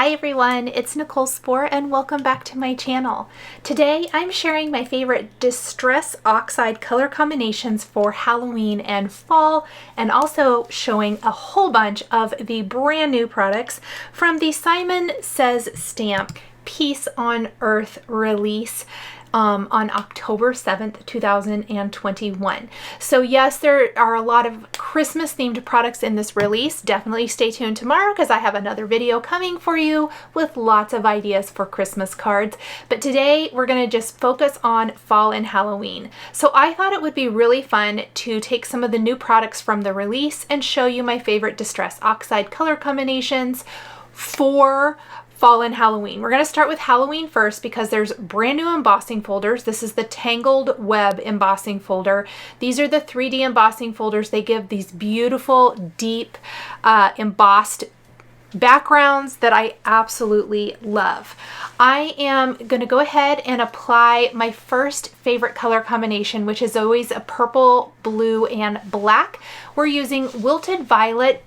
Hi everyone, it's Nichol Spohr and welcome back to my channel. Today I'm sharing my favorite Distress Oxide color combinations for Halloween and fall, and also showing a whole bunch of the brand new products from the Simon Says stamp Peace on Earth release on October 7th, 2021. So yes, there are a lot of Christmas themed products in this release. Definitely stay tuned tomorrow because I have another video coming for you with lots of ideas for Christmas cards. But today we're going to just focus on fall and Halloween. So I thought it would be really fun to take some of the new products from the release and show you my favorite Distress Oxide color combinations for fall and Halloween. We're going to start with Halloween first because there's brand new embossing folders. This is the Tangled Web embossing folder. These are the 3D embossing folders. They give these beautiful, deep, embossed backgrounds that I absolutely love. I am going to go ahead and apply my first favorite color combination, which is always a purple, blue, and black. We're using Wilted Violet,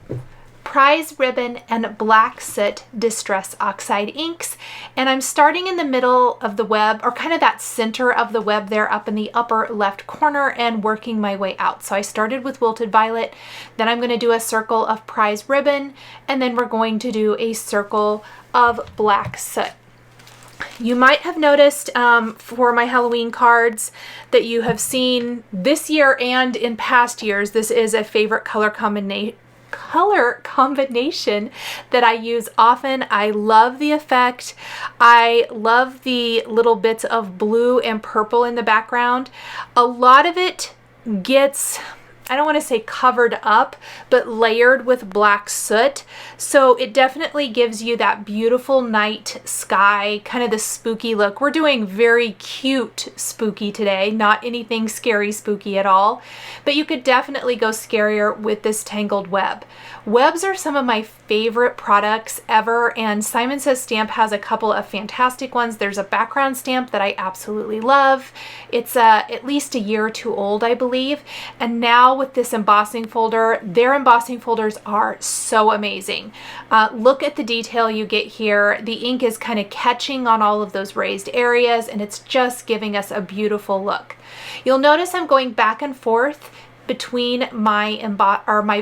Prize Ribbon, and Black Soot Distress Oxide inks, and I'm starting in the middle of the web, or kind of that center of the web there up in the upper left corner, and working my way out. So I started with Wilted Violet, then I'm going to do a circle of Prize Ribbon, and then we're going to do a circle of Black Soot. You might have noticed for my Halloween cards that you have seen this year and in past years, this is a favorite color combination that I use often. I love the effect. I love the little bits of blue and purple in the background. A lot of it gets, I don't want to say covered up, but layered with black soot. So it definitely gives you that beautiful night sky, kind of the spooky look. We're doing very cute spooky today, not anything scary spooky at all, but you could definitely go scarier with this Tangled Web. Webs are some of my favorite products ever, and Simon Says stamp has a couple of fantastic ones. There's a background stamp that I absolutely love. It's at least a year or two old, I believe, and now with this embossing folder, their embossing folders are so amazing. Look at the detail you get here. The ink is kind of catching on all of those raised areas, and it's just giving us a beautiful look. You'll notice I'm going back and forth between my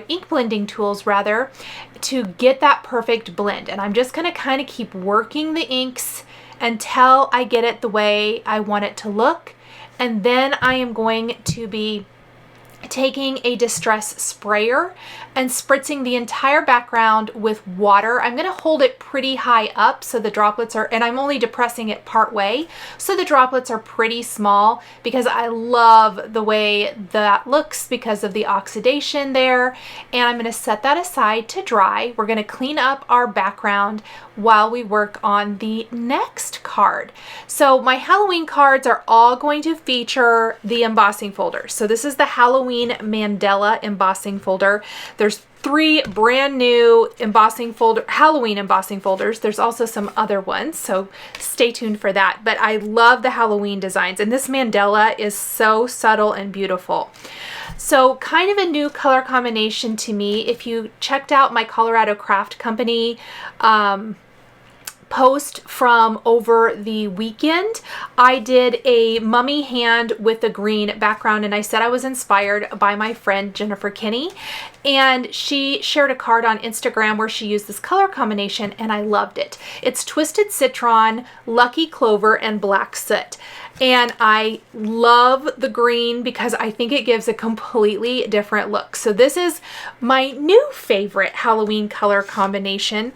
ink blending tools rather, to get that perfect blend, and I'm just going to kind of keep working the inks until I get it the way I want it to look, and then I am going to be taking a distress sprayer and spritzing the entire background with water. I'm going to hold it pretty high up so the droplets are, and I'm only depressing it part way, so the droplets are pretty small because I love the way that looks because of the oxidation there. And I'm going to set that aside to dry. We're going to clean up our background while we work on the next card. So my Halloween cards are all going to feature the embossing folder. So this is the Halloween Mandala embossing folder. There's 3 brand new Halloween embossing folders. There's also some other ones, so stay tuned for that. But I love the Halloween designs, and this mandala is so subtle and beautiful. So kind of a new color combination to me. If you checked out my Colorado Craft Company post from over the weekend, I did a mummy hand with a green background, and I said I was inspired by my friend Jennifer Kinney, and she shared a card on Instagram where she used this color combination, and I loved it. It's Twisted Citron, Lucky Clover, and Black Soot. And I love the green because I think it gives a completely different look. So this is my new favorite Halloween color combination,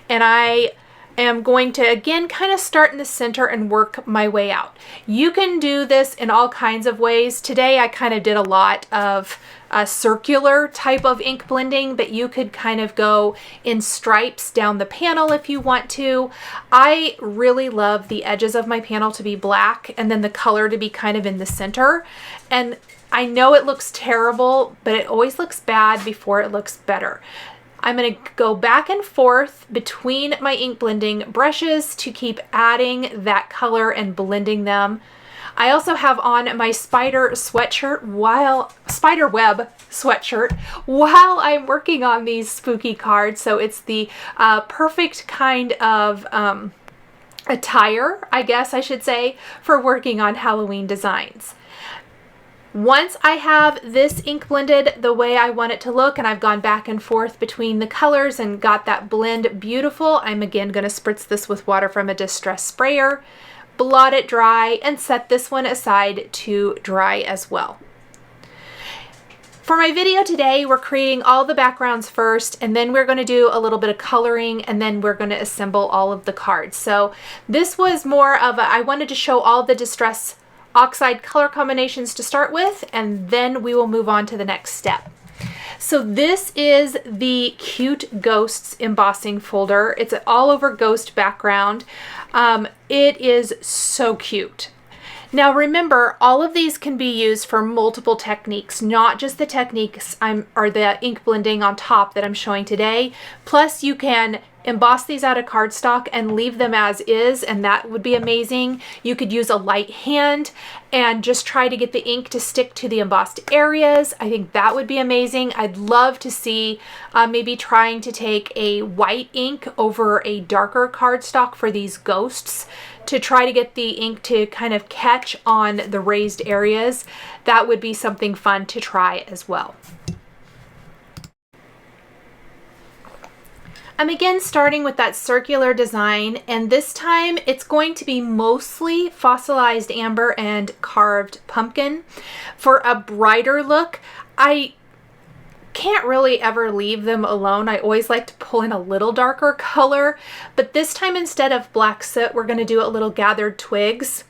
and I am going to again kind of start in the center and work my way out. You can do this in all kinds of ways. Today I kind of did a lot of a circular type of ink blending, but you could kind of go in stripes down the panel if you want to. I really love the edges of my panel to be black and then the color to be kind of in the center. And I know it looks terrible, but it always looks bad before it looks better. I'm going to go back and forth between my ink blending brushes to keep adding that color and blending them. I also have on my spider web sweatshirt while I'm working on these spooky cards. So it's the perfect kind of attire, I guess I should say, for working on Halloween designs. Once I have this ink blended the way I want it to look, and I've gone back and forth between the colors and got that blend beautiful, I'm again going to spritz this with water from a distress sprayer, blot it dry, and set this one aside to dry as well. For my video today, we're creating all the backgrounds first, and then we're going to do a little bit of coloring, and then we're going to assemble all of the cards. So this was more of I wanted to show all the Distress Oxide color combinations to start with, and then we will move on to the next step. So this is the Cute Ghosts embossing folder. It's an all over ghost background. It is so cute. Now remember, all of these can be used for multiple techniques, not just the techniques or the ink blending on top that I'm showing today. Plus you can emboss these out of cardstock and leave them as is, and that would be amazing. You could use a light hand and just try to get the ink to stick to the embossed areas. I think that would be amazing. I'd love to see maybe trying to take a white ink over a darker cardstock for these ghosts to try to get the ink to kind of catch on the raised areas. That would be something fun to try as well. I'm again starting with that circular design, and this time it's going to be mostly fossilized amber and carved pumpkin. For a brighter look, I can't really ever leave them alone. I always like to pull in a little darker color, but this time instead of black soot, we're going to do a little gathered twigs.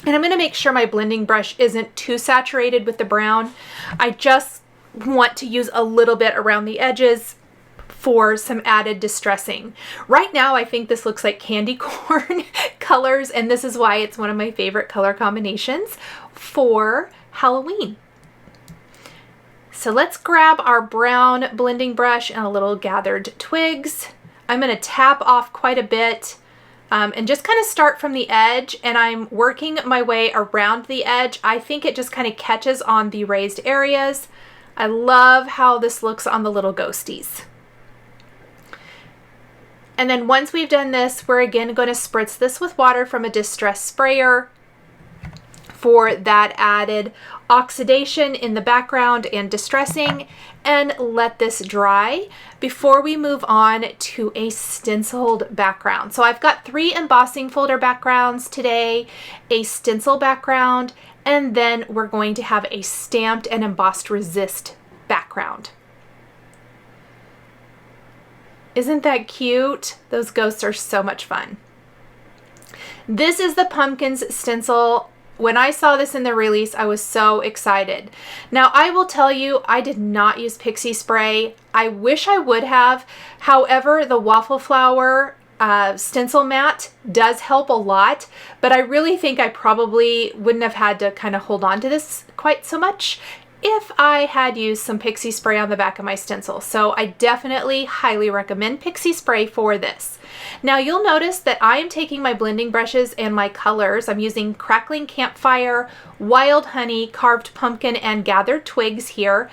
And I'm going to make sure my blending brush isn't too saturated with the brown. I just want to use a little bit around the edges for some added distressing. Right now, I think this looks like candy corn colors, and this is why it's one of my favorite color combinations for Halloween. So let's grab our brown blending brush and a little gathered twigs. I'm going to tap off quite a bit and just kind of start from the edge, and I'm working my way around the edge. I think it just kind of catches on the raised areas. I love how this looks on the little ghosties. And then once we've done this, we're again going to spritz this with water from a distress sprayer for that added oxidation in the background and distressing, and let this dry before we move on to a stenciled background. So I've got 3 embossing folder backgrounds today, a stencil background, and then we're going to have a stamped and embossed resist background. Isn't that cute? Those ghosts are so much fun. This is the Pumpkins stencil. When I saw this in the release, I was so excited. Now, I will tell you, I did not use pixie spray. I wish I would have. However, the waffle flower stencil mat does help a lot, but I really think I probably wouldn't have had to kind of hold on to this quite so much if I had used some pixie spray on the back of my stencil. So I definitely highly recommend pixie spray for this. Now you'll notice that I am taking my blending brushes and my colors. I'm using Crackling Campfire, Wild Honey, Carved Pumpkin, and Gathered Twigs here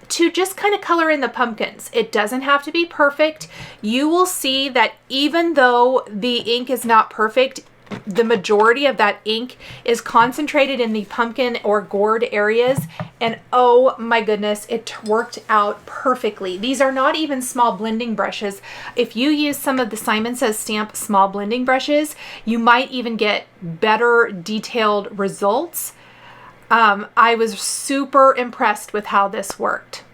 to just kind of color in the pumpkins. It doesn't have to be perfect. You will see that even though the ink is not perfect, the majority of that ink is concentrated in the pumpkin or gourd areas, and oh my goodness, it worked out perfectly. These are not even small blending brushes. If you use some of the Simon Says Stamp small blending brushes, you might even get better detailed results. I was super impressed with how this worked.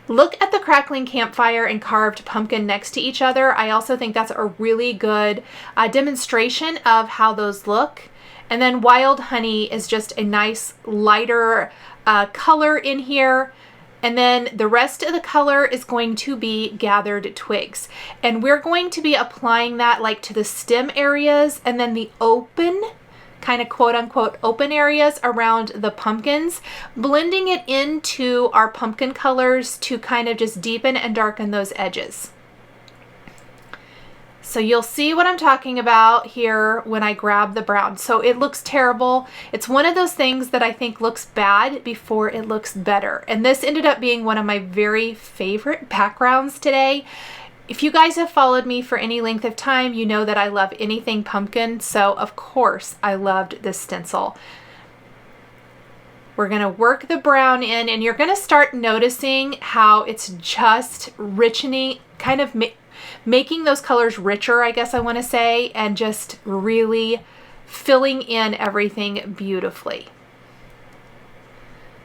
Look at the Crackling Campfire and Carved Pumpkin next to each other. I also think that's a really good demonstration of how those look. And then Wild Honey is just a nice lighter color in here. And then the rest of the color is going to be Gathered Twigs. And we're going to be applying that like to the stem areas and then the open kind of quote unquote open areas around the pumpkins, blending it into our pumpkin colors to kind of just deepen and darken those edges. So you'll see what I'm talking about here when I grab the brown. So it looks terrible. It's one of those things that I think looks bad before it looks better. And this ended up being one of my very favorite backgrounds today. If you guys have followed me for any length of time, you know that I love anything pumpkin. So of course I loved this stencil. We're going to work the brown in, and you're going to start noticing how it's just richening, kind of making those colors richer, I guess I want to say, and just really filling in everything beautifully.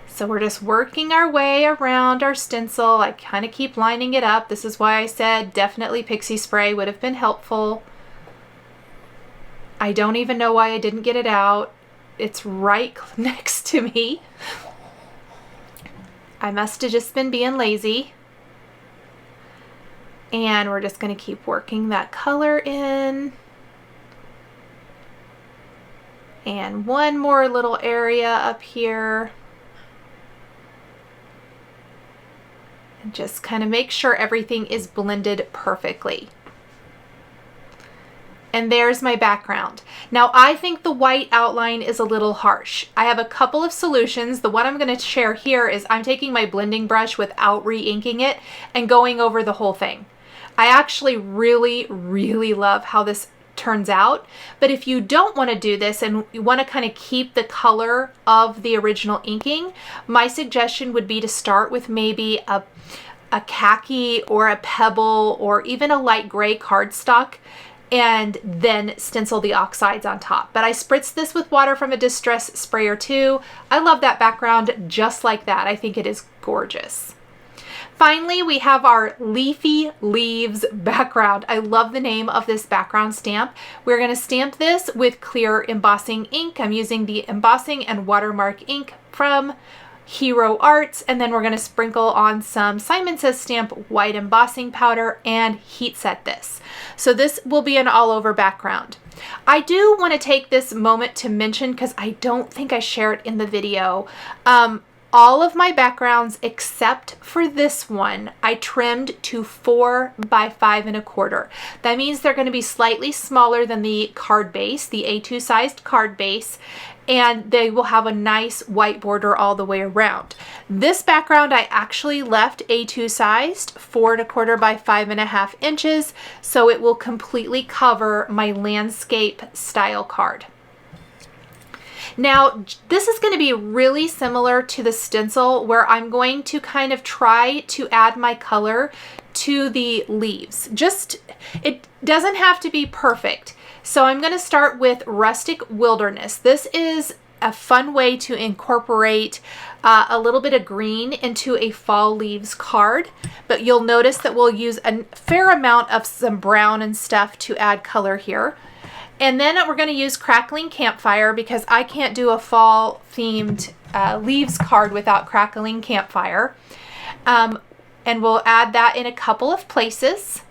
So we're just working our way around our stencil. I kind of keep lining it up. This is why I said definitely pixie spray would have been helpful. I don't even know why I didn't get it out. It's right next to me. I must have just been being lazy. And we're just going to keep working that color in. And one more little area up here. And just kind of make sure everything is blended perfectly. And there's my background. Now I think the white outline is a little harsh. I have a couple of solutions. The one I'm going to share here is I'm taking my blending brush without re-inking it and going over the whole thing. I actually really, really love how this turns out. But if you don't want to do this and you want to kind of keep the color of the original inking, my suggestion would be to start with maybe a khaki or a pebble or even a light gray cardstock, and then stencil the oxides on top. But I spritzed this with water from a distress sprayer too. I love that background just like that. I think it is gorgeous. Finally, we have our Leafy Leaves background. I love the name of this background stamp. We're going to stamp this with clear embossing ink. I'm using the embossing and watermark ink from Hero Arts, and then we're going to sprinkle on some Simon Says Stamp white embossing powder and heat set this. So this will be an all over background. I do want to take this moment to mention, because I don't think I shared it in the video, all of my backgrounds except for this one, I trimmed to 4 by 5 1/4. That means they're going to be slightly smaller than the card base, the A2 sized card base, and they will have a nice white border all the way around. This background I actually left A2 sized, 4 1/4 by 5 1/2 inches, so it will completely cover my landscape style card. Now, this is going to be really similar to the stencil, where I'm going to kind of try to add my color to the leaves. It doesn't have to be perfect. So I'm going to start with Rustic Wilderness. This is a fun way to incorporate a little bit of green into a fall leaves card, but you'll notice that we'll use a fair amount of some brown and stuff to add color here. And then we're going to use Crackling Campfire, because I can't do a fall themed leaves card without Crackling Campfire. And we'll add that in a couple of places.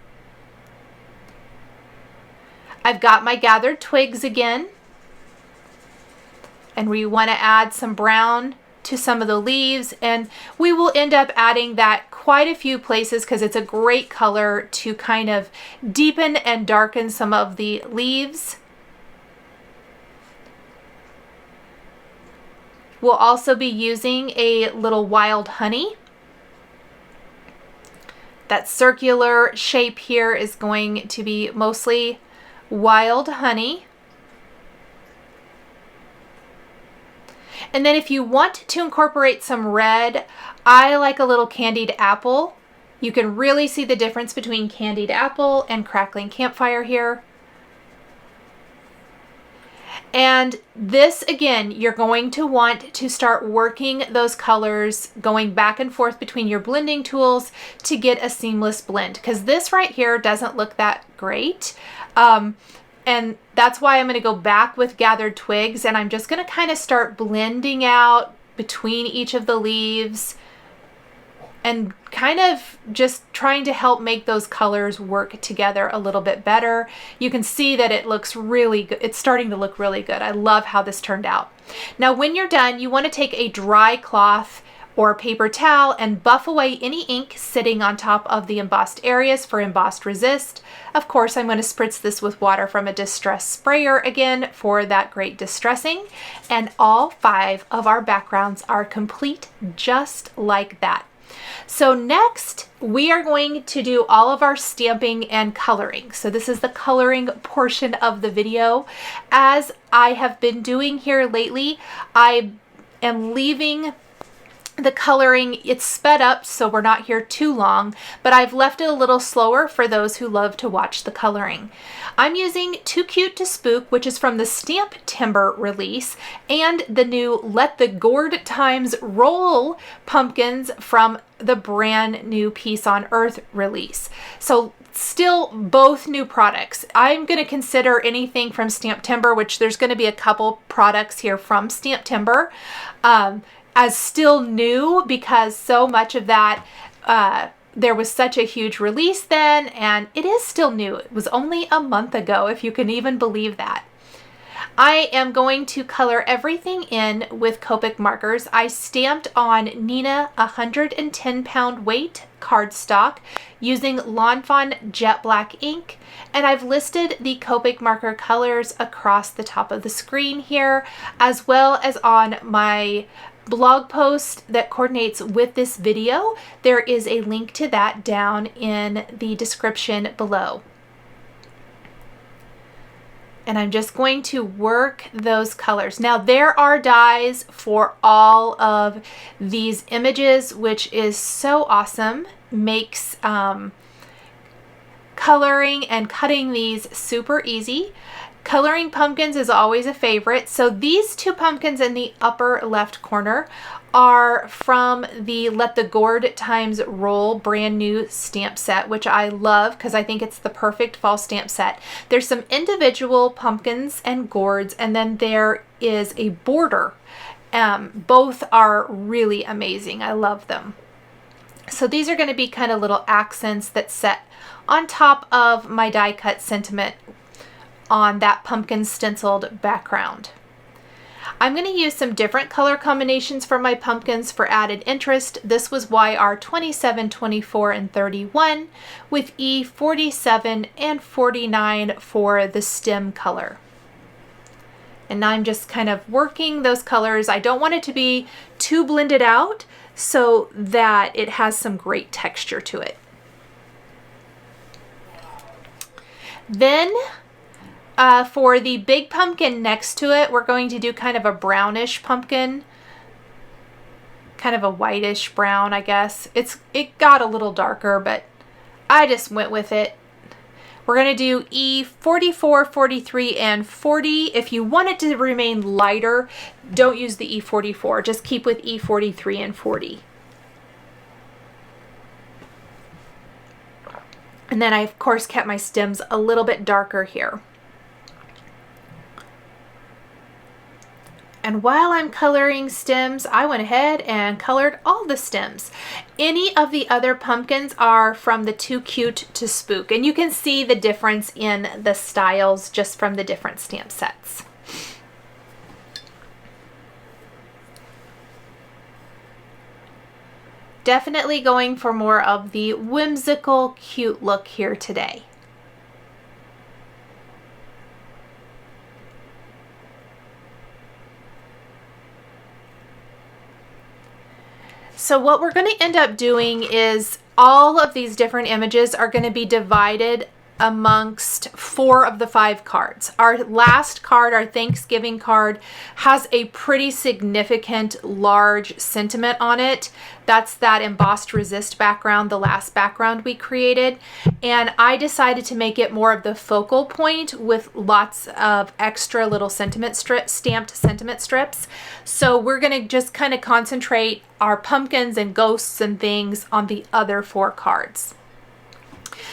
I've got my gathered twigs again. And we want to add some brown to some of the leaves, and we will end up adding that quite a few places because it's a great color to kind of deepen and darken some of the leaves. We'll also be using a little wild honey. That circular shape here is going to be mostly wild honey. And then if you want to incorporate some red, I like a little candied apple. You can really see the difference between candied apple and Crackling Campfire here. And this, again, you're going to want to start working those colors, going back and forth between your blending tools to get a seamless blend, because this right here doesn't look that great. And that's why I'm going to go back with gathered twigs, and I'm just going to kind of start blending out between each of the leaves and kind of just trying to help make those colors work together a little bit better. You can see that it looks really good. It's starting to look really good. I love how this turned out. Now, when you're done, you want to take a dry cloth or paper towel and buff away any ink sitting on top of the embossed areas for embossed resist. Of course, I'm going to spritz this with water from a distress sprayer again for that great distressing. And all 5 of our backgrounds are complete just like that. So next, we are going to do all of our stamping and coloring. So this is the coloring portion of the video. As I have been doing here lately, I am leaving the coloring, it's sped up so we're not here too long, but I've left it a little slower for those who love to watch the coloring. I'm using Too Cute to Spook, which is from the Stamp Timber release, and the new Let the Gourd Times Roll pumpkins from the brand new Peace on Earth release. So still both new products. I'm going to consider anything from Stamp Timber, which there's going to be a couple products here from Stamp Timber, as still new, because so much of that, there was such a huge release then, and it is still new. It was only a month ago, if you can even believe that. I am going to color everything in with Copic markers. I stamped on Neenah 110-pound weight cardstock using Lawn Fawn Jet Black ink, and I've listed the Copic marker colors across the top of the screen here, as well as on my blog post that coordinates with this video. There is a link to that down in the description below. And I'm just going to work those colors. Now there are dies for all of these images, which is so awesome. Makes coloring and cutting these super easy. Coloring pumpkins is always a favorite. So these 2 pumpkins in the upper left corner are from the Let the Gourd Times Roll brand new stamp set, which I love because I think it's the perfect fall stamp set. There's some individual pumpkins and gourds, and then there is a border. Both are really amazing. I love them. So these are going to be kind of little accents that set on top of my die cut sentiment on that pumpkin stenciled background. I'm going to use some different color combinations for my pumpkins for added interest. This was YR 27, 24, and 31 with E47 and 49 for the stem color. And I'm just kind of working those colors. I don't want it to be too blended out so that it has some great texture to it. Then for the big pumpkin next to it, we're going to do kind of a brownish pumpkin, kind of a whitish brown, I guess. It got a little darker, but I just went with it. We're going to do E44, 43, and 40. If you want it to remain lighter, don't use the E44. Just keep with E43 and 40. And then I, of course, kept my stems a little bit darker here. And while I'm coloring stems, I went ahead and colored all the stems. Any of the other pumpkins are from the Too Cute to Spook, and you can see the difference in the styles just from the different stamp sets. Definitely going for more of the whimsical, cute look here today. So what we're going to end up doing is all of these different images are going to be divided amongst 4 of the 5 cards. Our last card, our Thanksgiving card, has a pretty significant large sentiment on it. That's that embossed resist background, the last background we created. And I decided to make it more of the focal point with lots of extra little sentiment stamped sentiment strips. So we're going to just kind of concentrate our pumpkins and ghosts and things on the other 4 cards.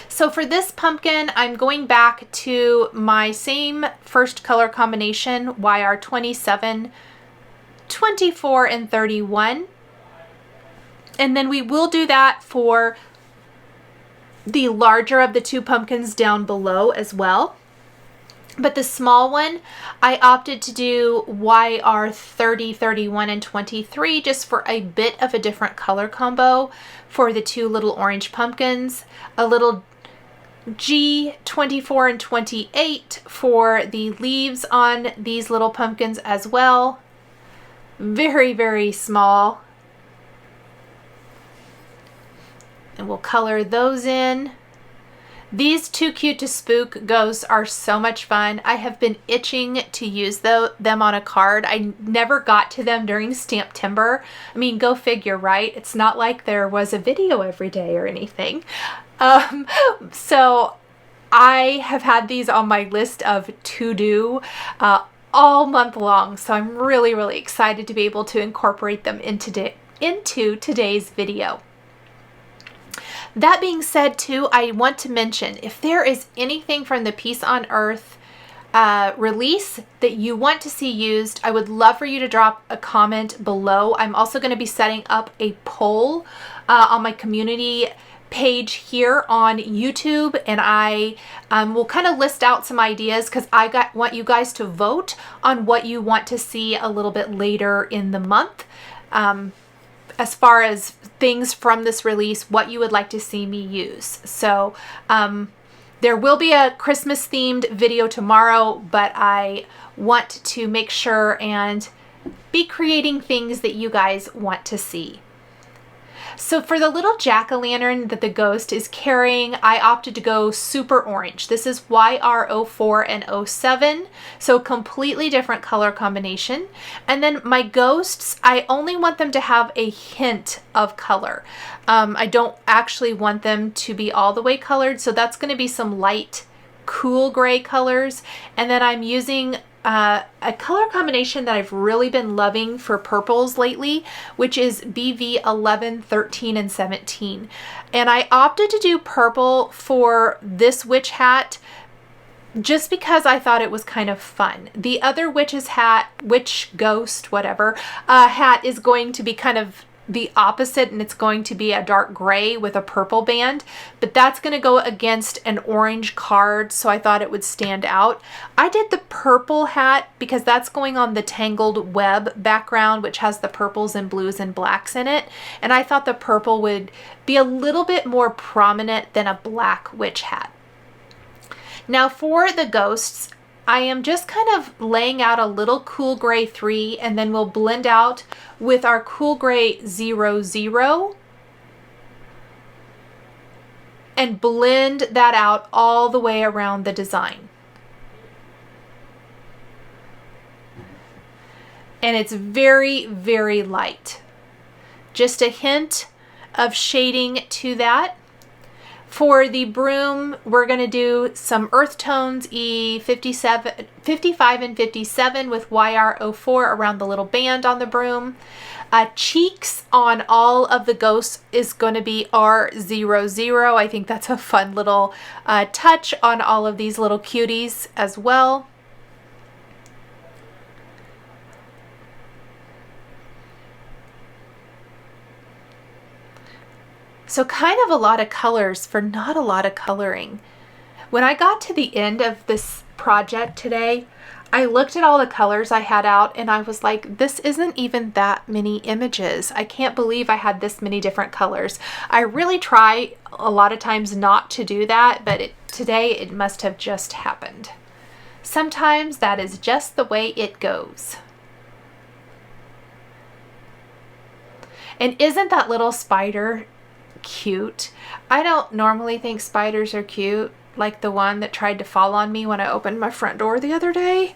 So for this pumpkin, I'm going back to my same first color combination, YR 27, 24, and 31. And then we will do that for the larger of the 2 pumpkins down below as well. But the small one, I opted to do YR 30, 31, and 23 just for a bit of a different color combo for the two little orange pumpkins, a little G 24 and 28 for the leaves on these little pumpkins as well. Very, very small. And we'll color those in. These Too Cute to Spook ghosts are so much fun. I have been itching to use them on a card. I never got to them during Stamptember. I mean, go figure, right? It's not like there was a video every day or anything. So I have had these on my list of to-do all month long. So I'm really, really excited to be able to incorporate them into today's video. That being said too, I want to mention if there is anything from the Peace on Earth release that you want to see used, I would love for you to drop a comment below. I'm also going to be setting up a poll on my community page here on YouTube, and I will kind of list out some ideas because I want you guys to vote on what you want to see a little bit later in the month. As far as things from this release, what you would like to see me use. So there will be a Christmas themed video tomorrow, but I want to make sure and be creating things that you guys want to see. So for the little jack-o'-lantern that the ghost is carrying, I opted to go super orange. This is YR04 and 07, so completely different color combination. And then my ghosts, I only want them to have a hint of color. I don't actually want them to be all the way colored, so that's going to be some light, cool gray colors. And then I'm using a color combination that I've really been loving for purples lately, which is BV 11, 13, and 17. And I opted to do purple for this witch hat just because I thought it was kind of fun. The other witch's hat, witch ghost, whatever, hat is going to be kind of the opposite, and it's going to be a dark gray with a purple band, but that's going to go against an orange card, so I thought it would stand out. I did the purple hat because that's going on the Tangled web background, which has the purples and blues and blacks in it, and I thought the purple would be a little bit more prominent than a black witch hat. Now for the ghosts, I am just kind of laying out a little cool gray 3, and then we'll blend out with our cool gray 00 and blend that out all the way around the design. And it's very, very light. Just a hint of shading to that. For the broom, we're going to do some earth tones, E57, 55 and 57 with YR04 around the little band on the broom. Cheeks on all of the ghosts is going to be R00. I think that's a fun little touch on all of these little cuties as well. So kind of a lot of colors for not a lot of coloring. When I got to the end of this project today, I looked at all the colors I had out and I was like, this isn't even that many images. I can't believe I had this many different colors. I really try a lot of times not to do that, but today it must have just happened. Sometimes that is just the way it goes. And isn't that little spider cute? I don't normally think spiders are cute, like the one that tried to fall on me when I opened my front door the other day.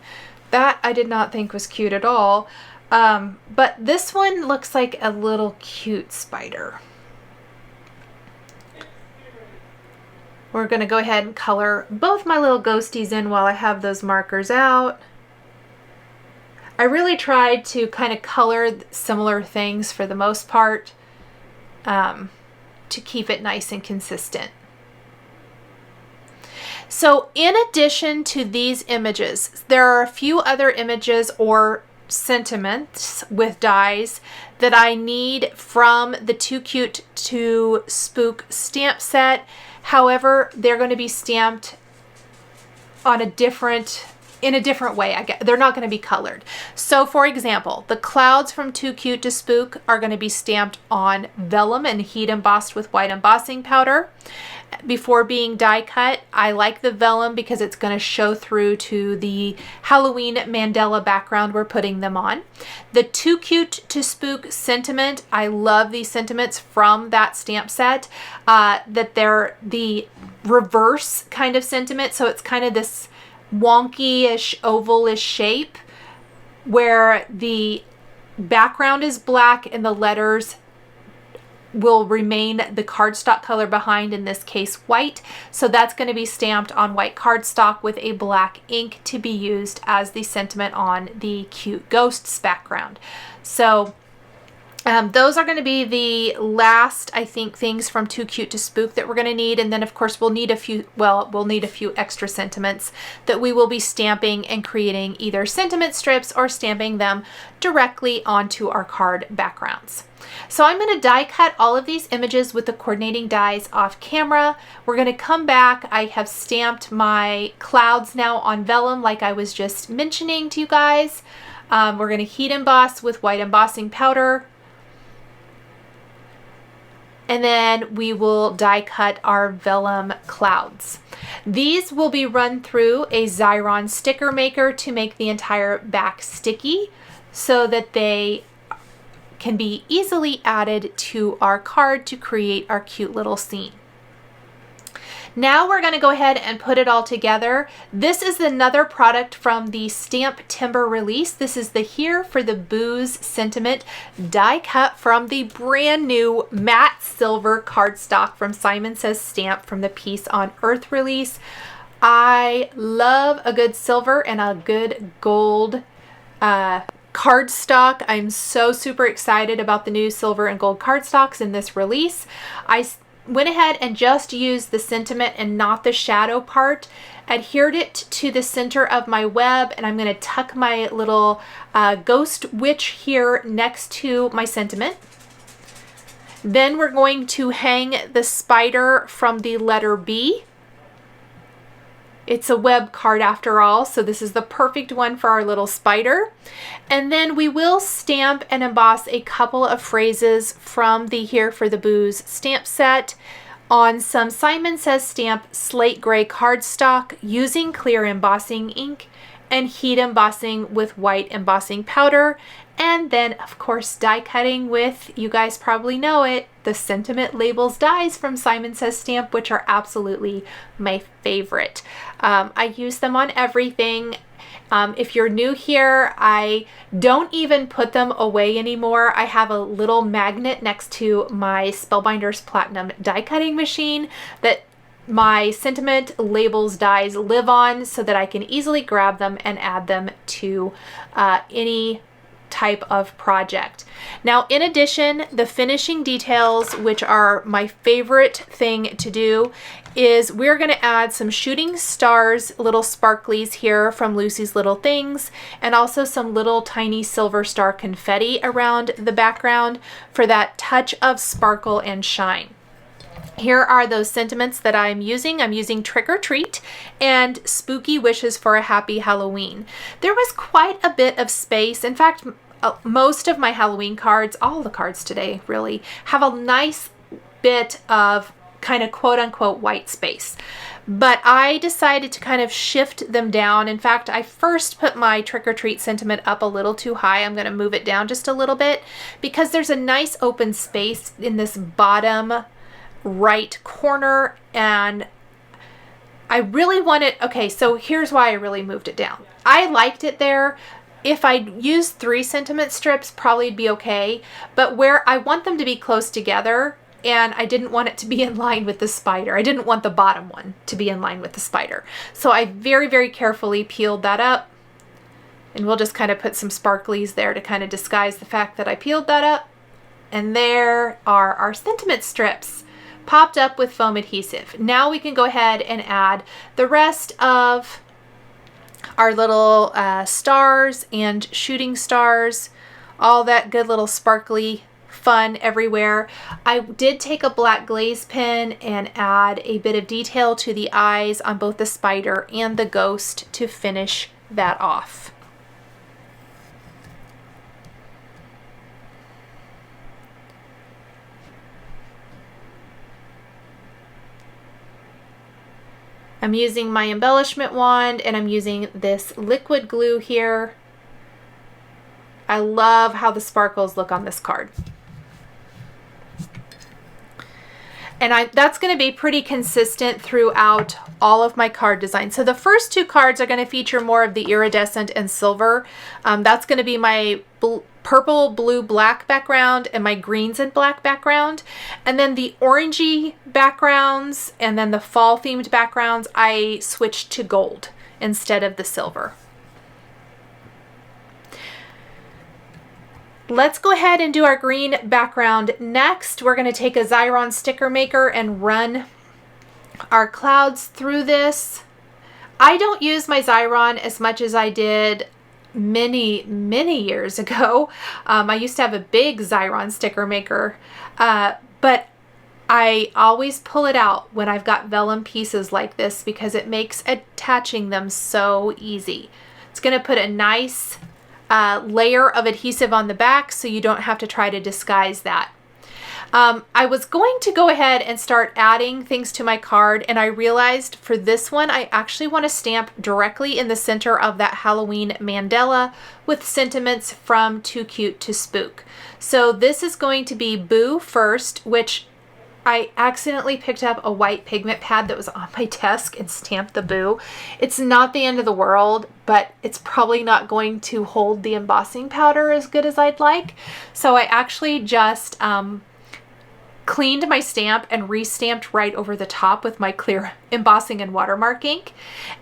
That I did not think was cute at all. But this one looks like a little cute spider. We're going to go ahead and color both my little ghosties in while I have those markers out. I really tried to kind of color similar things for the most part, to keep it nice and consistent. So in addition to these images, there are a few other images or sentiments with dies that I need from the Too Cute to Spook stamp set. However, they're going to be stamped on a different, in a different way. They're not going to be colored. So for example, the clouds from Too Cute to Spook are going to be stamped on vellum and heat embossed with white embossing powder before being die cut. I like the vellum because it's going to show through to the Halloween mandala background we're putting them on. The Too Cute to Spook sentiment, I love these sentiments from that stamp set, that they're the reverse kind of sentiment. So it's kind of this wonky-ish, oval-ish shape where the background is black and the letters will remain the cardstock color behind, in this case white. So that's going to be stamped on white cardstock with a black ink to be used as the sentiment on the cute ghosts background. So those are going to be the last, I think, things from Too Cute to Spook that we're going to need. And then of course we'll need a few, well, we'll need a few extra sentiments that we will be stamping and creating either sentiment strips or stamping them directly onto our card backgrounds. So I'm going to die cut all of these images with the coordinating dies off camera. We're going to come back. I have stamped my clouds now on vellum like I was just mentioning to you guys. We're going to heat emboss with white embossing powder. And then we will die cut our vellum clouds. These will be run through a Xyron sticker maker to make the entire back sticky so that they can be easily added to our card to create our cute little scene. Now we're going to go ahead and put it all together. This is another product from the Stamp Timber release. This is the Here for the Booze sentiment die cut from the brand new matte silver cardstock from Simon Says Stamp from the Peace on Earth release. I love a good silver and a good gold cardstock. I'm so super excited about the new silver and gold cardstocks in this release. I went ahead and just used the sentiment and not the shadow part, adhered it to the center of my web, and I'm going to tuck my little ghost witch here next to my sentiment. Then we're going to hang the spider from the letter B. It's a web card after all, so this is the perfect one for our little spider. And then we will stamp and emboss a couple of phrases from the Here for the Booze stamp set on some Simon Says Stamp slate gray cardstock using clear embossing ink and heat embossing with white embossing powder. And then of course die cutting with, you guys probably know it, the sentiment labels dies from Simon Says Stamp, which are absolutely my favorite. I use them on everything. If you're new here, I don't even put them away anymore. I have a little magnet next to my Spellbinders Platinum die cutting machine that my sentiment labels dies live on so that I can easily grab them and add them to any type of project. Now, in addition, the finishing details, which are my favorite thing to do, is we're going to add some shooting stars, little sparklies here from Lucy's Little Things, and also some little tiny silver star confetti around the background for that touch of sparkle and shine. Here are those sentiments that I'm using. I'm using Trick or Treat and Spooky Wishes for a Happy Halloween. There was quite a bit of space. In fact, most of my Halloween cards, all the cards today really, have a nice bit of kind of quote unquote white space. But I decided to kind of shift them down. In fact, I first put my Trick or Treat sentiment up a little too high. I'm going to move it down just a little bit because there's a nice open space in this bottom right corner, and I really wanted, okay, so here's why I really moved it down. I liked it there. If I used 3 sentiment strips, probably it'd be okay, but where I want them to be close together, and I didn't want it to be in line with the spider. I didn't want the bottom one to be in line with the spider. So I very, very carefully peeled that up, and we'll just kind of put some sparklies there to kind of disguise the fact that I peeled that up. And there are our sentiment strips popped up with foam adhesive. Now we can go ahead and add the rest of our little stars and shooting stars, all that good little sparkly fun everywhere. I did take a black glaze pen and add a bit of detail to the eyes on both the spider and the ghost to finish that off. I'm using my embellishment wand and I'm using this liquid glue here. I love how the sparkles look on this card. And that's going to be pretty consistent throughout all of my card designs. So the first two cards are going to feature more of the iridescent and silver. That's going to be my purple, blue, black background and my greens and black background. And then the orangey backgrounds and then the fall themed backgrounds, I switched to gold instead of the silver. Let's go ahead and do our green background next. We're going to take a Xyron sticker maker and run our clouds through this. I don't use my Xyron as much as I did many years ago. I used to have a big Xyron sticker maker, but I always pull it out when I've got vellum pieces like this because it makes attaching them so easy. It's going to put a nice layer of adhesive on the back so you don't have to try to disguise that. I was going to go ahead and start adding things to my card, and I realized for this one I actually want to stamp directly in the center of that Halloween mandala with sentiments from Too Cute to Spook. So this is going to be Boo first, which I accidentally picked up a white pigment pad that was on my desk and stamped the Boo. It's not the end of the world, but it's probably not going to hold the embossing powder as good as I'd like. So I actually just cleaned my stamp and re-stamped right over the top with my clear embossing and watermark ink.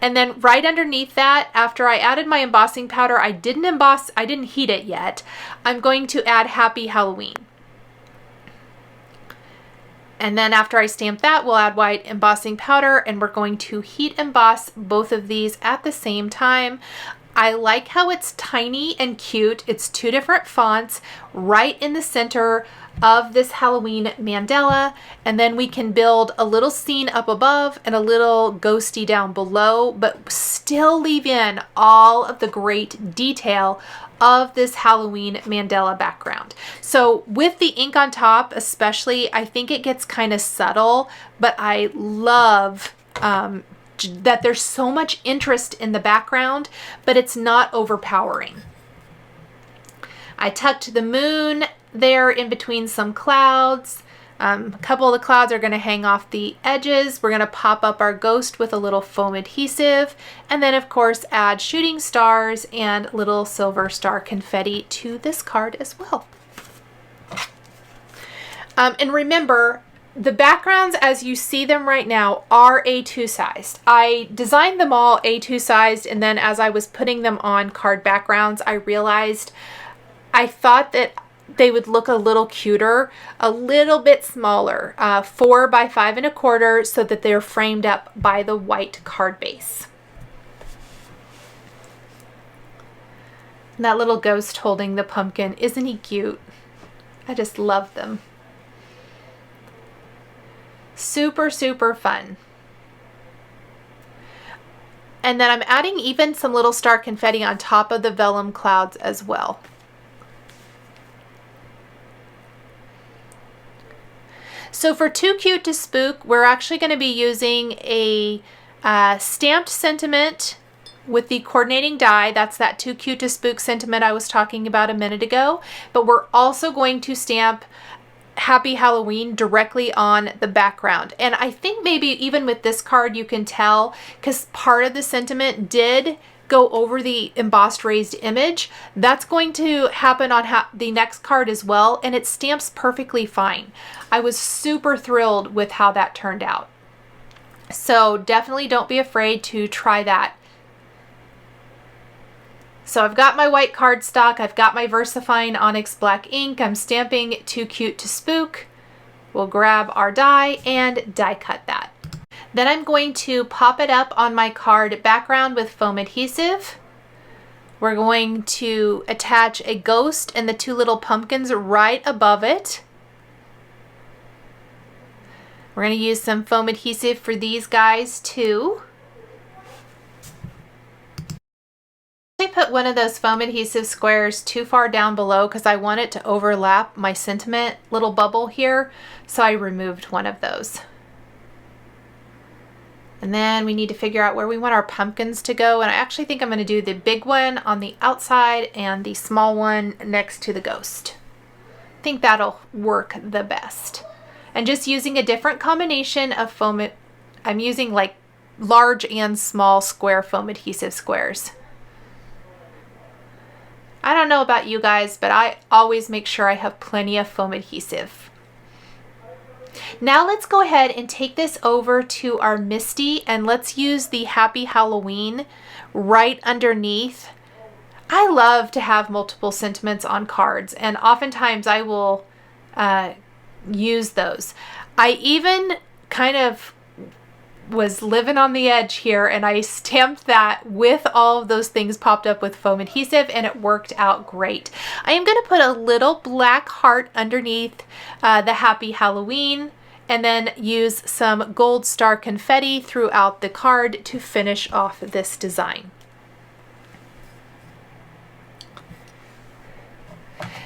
And then right underneath that, after I added my embossing powder, I didn't heat it yet. I'm going to add Happy Halloween. And then after I stamp that, we'll add white embossing powder and we're going to heat emboss both of these at the same time. I like how it's tiny and cute. It's two different fonts right in the center of this Halloween mandala. And then we can build a little scene up above and a little ghosty down below, but still leave in all of the great detail of this Halloween mandala background. So with the ink on top especially, I think it gets kind of subtle, but I love that there's so much interest in the background, but it's not overpowering. I tucked the moon there in between some clouds. A couple of the clouds are going to hang off the edges. We're going to pop up our ghost with a little foam adhesive, and then of course add shooting stars and little silver star confetti to this card as well. And remember, the backgrounds as you see them right now are A2 sized. I designed them all A2 sized, and then as I was putting them on card backgrounds, I realized I thought that they would look a little cuter, a little bit smaller, 4 by 5 1/4, so that they're framed up by the white card base. And that little ghost holding the pumpkin, isn't he cute? I just love them. Super, super fun. And then I'm adding even some little star confetti on top of the vellum clouds as well. So for Too Cute to Spook, we're actually going to be using a stamped sentiment with the coordinating die. That's that Too Cute to Spook sentiment I was talking about a minute ago. But we're also going to stamp Happy Halloween directly on the background. And I think maybe even with this card you can tell, because part of the sentiment did go over the embossed raised image. That's going to happen on the next card as well, and it stamps perfectly fine. I was super thrilled with how that turned out. So definitely don't be afraid to try that. So I've got my white cardstock, I've got my VersaFine Onyx Black ink, I'm stamping Too Cute to Spook. We'll grab our die and die cut that. Then I'm going to pop it up on my card background with foam adhesive. We're going to attach a ghost and the two little pumpkins right above it. We're going to use some foam adhesive for these guys too. I put one of those foam adhesive squares too far down below because I want it to overlap my sentiment little bubble here, so I removed one of those. And then we need to figure out where we want our pumpkins to go, and I actually think I'm going to do the big one on the outside and the small one next to the ghost. I think that'll work the best. And just using a different combination of foam, I'm using like large and small square foam adhesive squares. I don't know about you guys, but I always make sure I have plenty of foam adhesive. Now let's go ahead and take this over to our Misty, and let's use the Happy Halloween right underneath. I love to have multiple sentiments on cards, and oftentimes I will use those. I even kind of was living on the edge here, and I stamped that with all of those things popped up with foam adhesive, and it worked out great. I am going to put a little black heart underneath the Happy Halloween, and then use some gold star confetti throughout the card to finish off this design.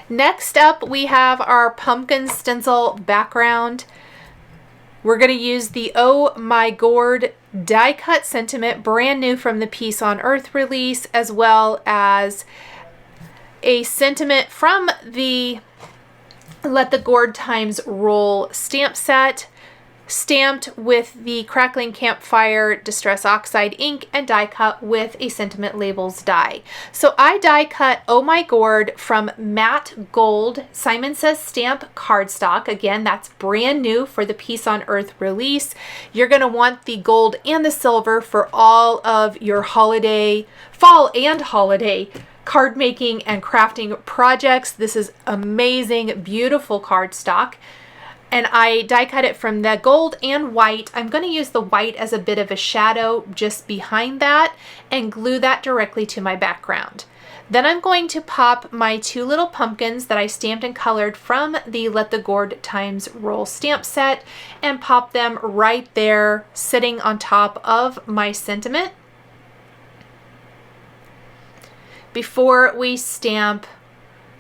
Next up, we have our pumpkin stencil background. We're going to use the Oh My Gourd die cut sentiment, brand new from the Peace on Earth release, as well as a sentiment from the Let the Gourd Times Roll stamp set, stamped with the Crackling Campfire Distress Oxide ink and die cut with a Sentiment Labels die. So I die cut Oh My Gourd from Matte Gold Simon Says Stamp cardstock. Again, that's brand new for the Peace on Earth release. You're going to want the gold and the silver for all of your holiday, fall and holiday card making and crafting projects. This is amazing, beautiful cardstock. And I die cut it from the gold and white. I'm going to use the white as a bit of a shadow just behind that and glue that directly to my background. Then I'm going to pop my two little pumpkins that I stamped and colored from the Let the Gourd Times Roll stamp set and pop them right there sitting on top of my sentiment. Before we stamp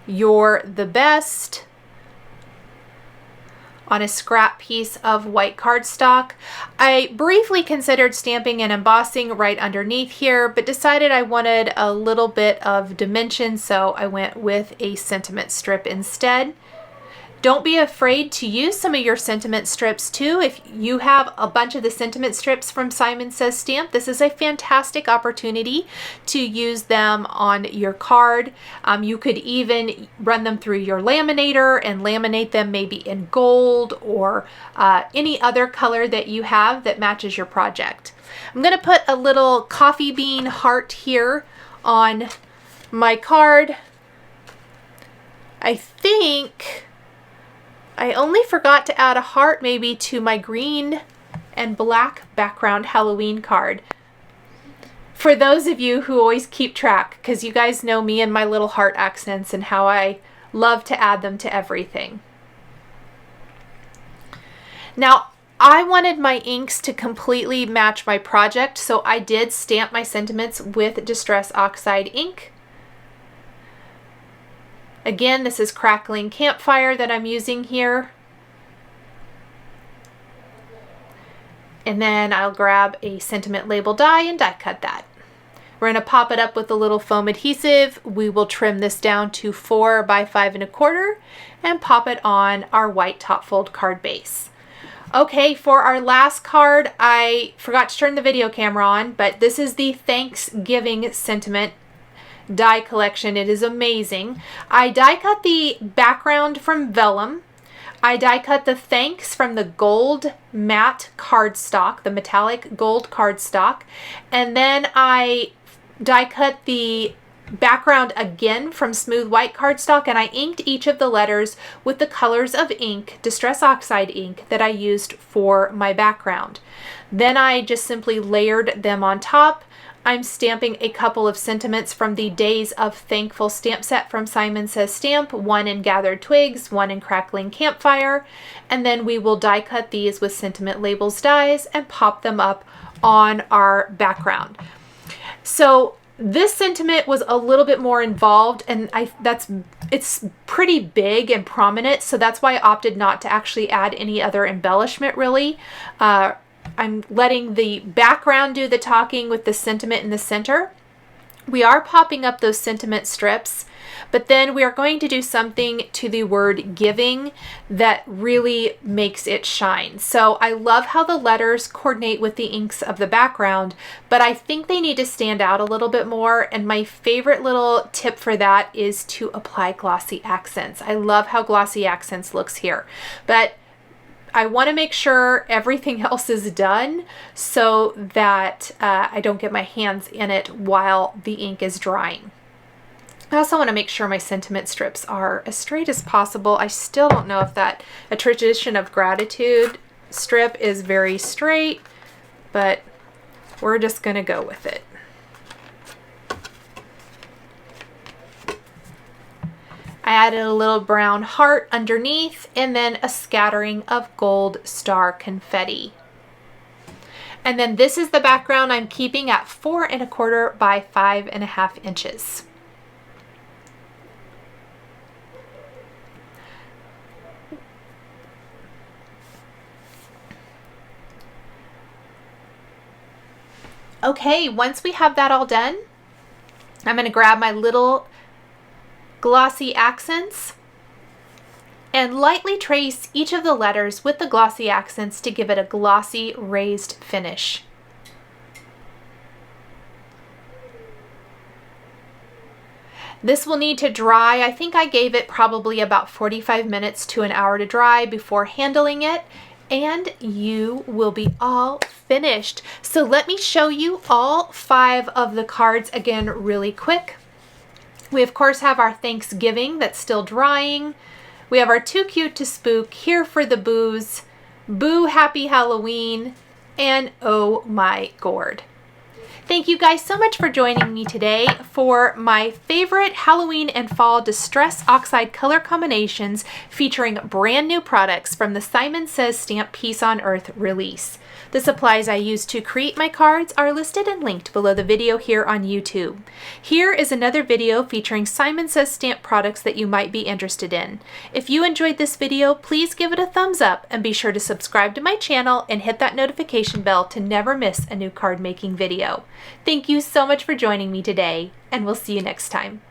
You're the Best on a scrap piece of white cardstock. I briefly considered stamping and embossing right underneath here, but decided I wanted a little bit of dimension, so I went with a sentiment strip instead. Don't be afraid to use some of your sentiment strips too. If you have a bunch of the sentiment strips from Simon Says Stamp, this is a fantastic opportunity to use them on your card. You could even run them through your laminator and laminate them maybe in gold or any other color that you have that matches your project. I'm going to put a little coffee bean heart here on my card. I think I only forgot to add a heart maybe to my green and black background Halloween card. For those of you who always keep track, because you guys know me and my little heart accents and how I love to add them to everything. Now, I wanted my inks to completely match my project, so I did stamp my sentiments with Distress Oxide ink. Again, this is Crackling Campfire that I'm using here. And then I'll grab a sentiment label die and die cut that. We're going to pop it up with a little foam adhesive. We will trim this down to 4 by 5 1/4 and pop it on our white top fold card base. Okay, for our last card, I forgot to turn the video camera on, but this is the Thanksgiving sentiment die collection. It is amazing. I die cut the background from Vellum. I die cut the thanks from the gold matte cardstock, the metallic gold cardstock, and then I die cut the background again from smooth white cardstock, and I inked each of the letters with the colors of ink, Distress Oxide ink, that I used for my background. Then I just simply layered them on top. I'm stamping a couple of sentiments from the Days of Thankful stamp set from Simon Says Stamp, one in Gathered Twigs, one in Crackling Campfire, and then we will die cut these with Sentiment Labels dies and pop them up on our background. So this sentiment was a little bit more involved, and it's pretty big and prominent, so that's why I opted not to actually add any other embellishment really. I'm letting the background do the talking with the sentiment in the center. We are popping up those sentiment strips, but then we are going to do something to the word giving that really makes it shine. So I love how the letters coordinate with the inks of the background, but I think they need to stand out a little bit more. And my favorite little tip for that is to apply glossy accents. I love how glossy accents looks here, but I want to make sure everything else is done so that I don't get my hands in it while the ink is drying. I also want to make sure my sentiment strips are as straight as possible. I still don't know if a Tradition of Gratitude strip is very straight, but we're just going to go with it. I added a little brown heart underneath and then a scattering of gold star confetti. And then this is the background I'm keeping at 4 1/4 by 5 1/2 inches. Okay, once we have that all done, I'm going to grab my little glossy accents and lightly trace each of the letters with the glossy accents to give it a glossy raised finish. This will need to dry. I think I gave it probably about 45 minutes to an hour to dry before handling it, and you will be all finished. So let me show you all 5 of the cards again really quick. We of course have our Thanksgiving that's still drying. We have our Too Cute to Spook, Here for the Booze, Boo Happy Halloween, and Oh My Gourd. Thank you guys so much for joining me today for my favorite Halloween and fall Distress Oxide color combinations featuring brand new products from the Simon Says Stamp Peace on Earth release. The supplies I used to create my cards are listed and linked below the video here on YouTube. Here is another video featuring Simon Says Stamp products that you might be interested in. If you enjoyed this video, please give it a thumbs up and be sure to subscribe to my channel and hit that notification bell to never miss a new card making video. Thank you so much for joining me today, and we'll see you next time.